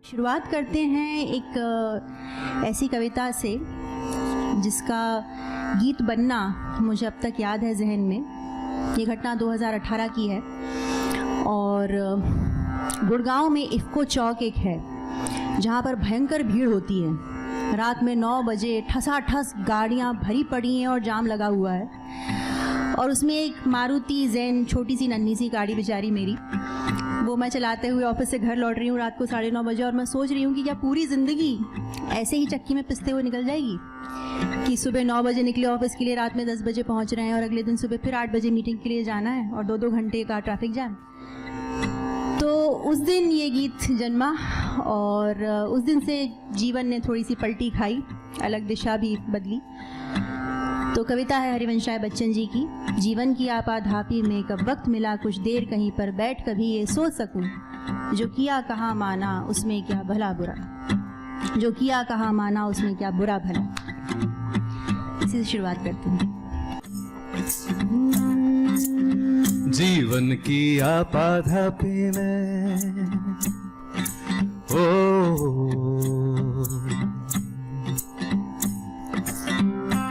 शुरुआत करते हैं एक ऐसी कविता से जिसका गीत बनना मुझे अब तक याद है जहन में। ये घटना 2018 की है और गुड़गांव में इफ़को चौक एक है जहाँ पर भयंकर भीड़ होती है। रात में 9 बजे ठसाठस गाड़ियाँ भरी पड़ी हैं और जाम लगा हुआ है और उसमें एक मारुति ज़ेन छोटी सी नन्ही सी गाड़ी बेचारी मेरी, वो मैं चलाते हुए ऑफिस से घर लौट रही हूँ रात को 9:30 बजे और मैं सोच रही हूँ कि क्या पूरी ज़िंदगी ऐसे ही चक्की में पिसते हुए निकल जाएगी कि सुबह 9 बजे निकले ऑफिस के लिए, रात में 10 बजे पहुँच रहे हैं और अगले दिन सुबह फिर 8 बजे मीटिंग के लिए जाना है और 2-2 घंटे का ट्रैफिक जैम। तो उस दिन ये गीत जन्मा और उस दिन से जीवन ने थोड़ी सी पलटी खाई, अलग दिशा भी बदली। तो कविता है हरिवंश राय बच्चन जी की। जीवन की आपाधापी में कब वक्त मिला कुछ देर कहीं पर बैठ कभी ये सोच सकूं, जो किया कहाँ माना उसमें क्या भला बुरा, जो किया कहाँ माना उसमें क्या बुरा भला। इसी से शुरुआत करते हैं। जीवन की आपाधापी में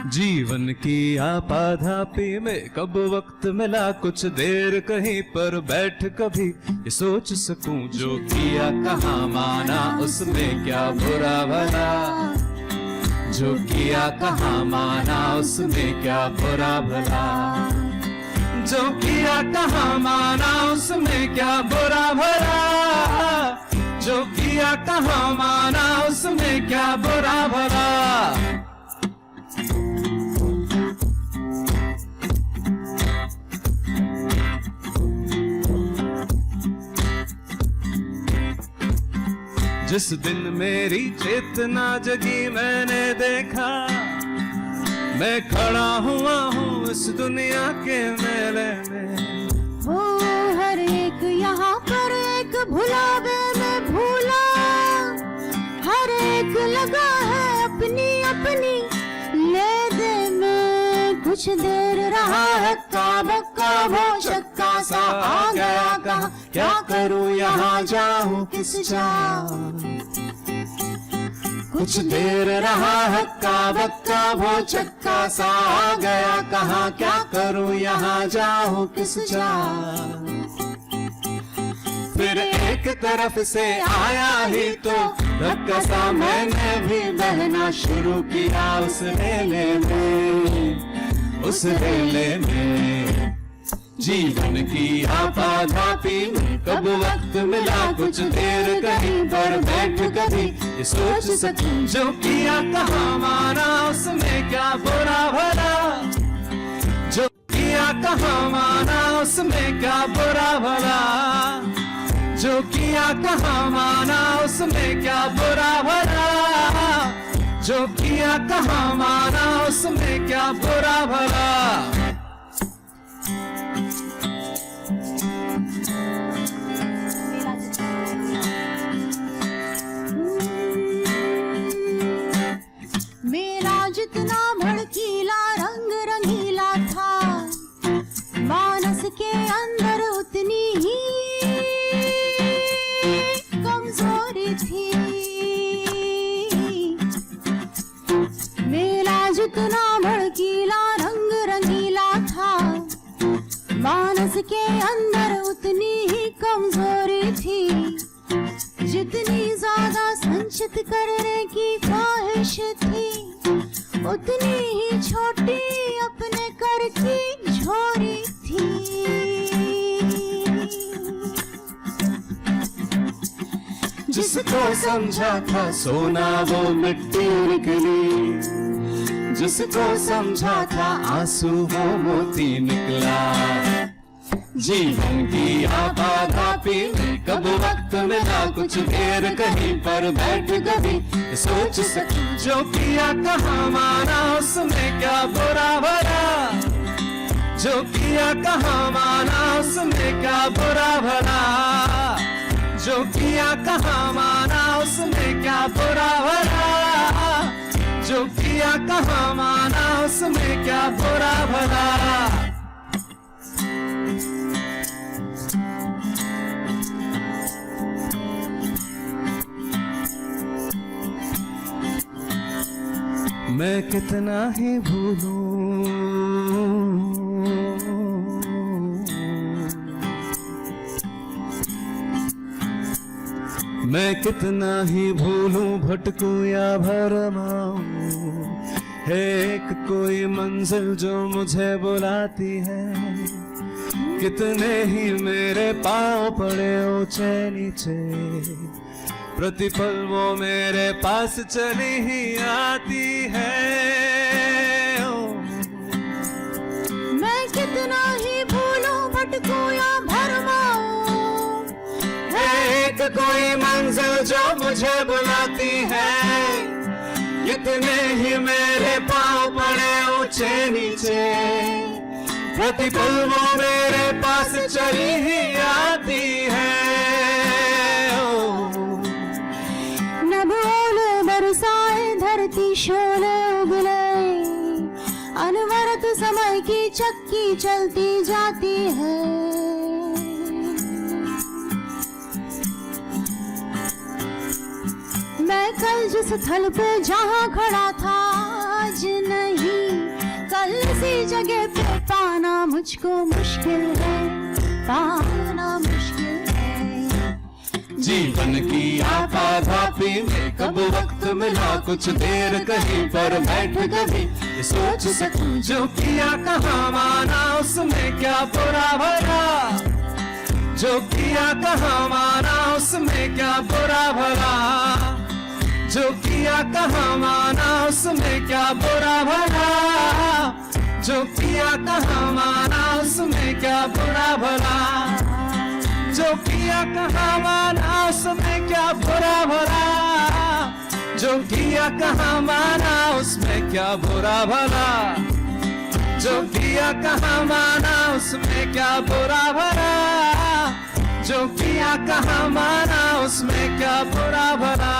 जीवन की आपाधापी में कब वक्त मिला कुछ देर कहीं पर बैठ कभी ये सोच सकूं, जो किया कहाँ माना उसमें क्या बुरा भला, जो किया कहाँ माना उसमें क्या बुरा भला, जो किया कहाँ माना उसमें क्या बुरा भला, जो किया कहाँ माना उसमें क्या बुरा भला। जिस दिन मेरी चेतना जगी मैंने देखा मैं खड़ा हुआ हूँ इस दुनिया के मेले में। वो हर एक यहाँ पर एक भुलावे में भूला, हर एक लगा है अपनी अपनी ले दे में, कुछ देर रहा है काबक्का वो चक्का सा आ गया कहाँ, क्या करूँ यहाँ जाऊँ किस जाऊँ, कुछ देर रहा है काबक्का वो चक्का सा आ गया कहाँ, क्या करूँ यहाँ जाऊँ किस जाऊँ। फिर एक तरफ से आया ही तो धक्का सा मैंने भी बहना शुरू किया उस रेले में, उस रेले में। जीवन की आपाधापी में कब वक्त मिला कुछ देर कहीं पर बैठ कभी ये सोच सकूं, जो किया कहाँ माना उसमें क्या बुरा भला, जो किया कहाँ माना उसमें क्या बुरा भला, जो किया कहाँ माना उसमें क्या बुरा भला, जो किया कहाँ माना उसमें क्या बुरा भला। मेरा जितना भड़कीला रंग रंगीला था, मानस के अंदर उतनी ही कमजोरी थी। मेरा जितना भड़कीला रंग रंगीला था, मानस के अंदर उतनी ही कमजोरी थी। जितनी ज्यादा संचित करने की ख्वाहिश थी, उतनी ही छोटी अपने कर की झोरी थी। जिसको समझा था सोना वो मिट्टी निकली, जिसको समझा था आंसू वो मोती निकला। जीवन की आपाधापी में कब वक्त मिला कुछ देर कहीं पर बैठ कभी सोच सकूं, जो किया कहाँ माना उसमें क्या बुरा भला, जो किया कहाँ माना उसमें क्या बुरा भला, जो किया कहाँ माना उसमें क्या बुरा भला, जो किया कहाँ माना उसमें क्या बुरा भला। मैं कितना ही भूलूं, मैं कितना ही भूलूं, भटकूं या भरमाऊं, है एक कोई मंजिल जो मुझे बुलाती है। कितने ही मेरे पाँव पड़े ऊंचे नीचे, प्रतिपल वो मेरे पास चली ही आती है। मैं कितना ही भूलूं, भटकूं या भरमाऊं, एक कोई मंजिल जो मुझे बुलाती है। कितने ही मेरे पाँव पड़े ऊंचे नीचे, प्रतिपल वो मेरे पास चली ही आती है। नभ ओले बरसाए, धरती शोले उगले, अनवरत समय की चक्की चलती जाती है। मैं कल जिस थल पे जहाँ खड़ा था आज नहीं, कल इसी जगह पे पाना मुझको मुश्किल है, पाना मुश्किल है। जीवन की आपाधापी में कब वक्त मिला कुछ देर कहीं पर बैठ कभी ये सोच सकूं, जो किया कहाँ माना उसमें क्या बुरा भला, जो किया कहाँ माना उसमें क्या बुरा भला, जो किया कहाँ माना उसमें क्या बुरा भला, जो किया कहाँ माना उसमें क्या बुरा भला, जो किया कहाँ माना उसमें क्या बुरा भला, जो किया कहाँ माना उसमें क्या बुरा भला, जो किया कहाँ माना उसमें क्या बुरा भला, जो किया कहाँ माना उसमें क्या बुरा भला।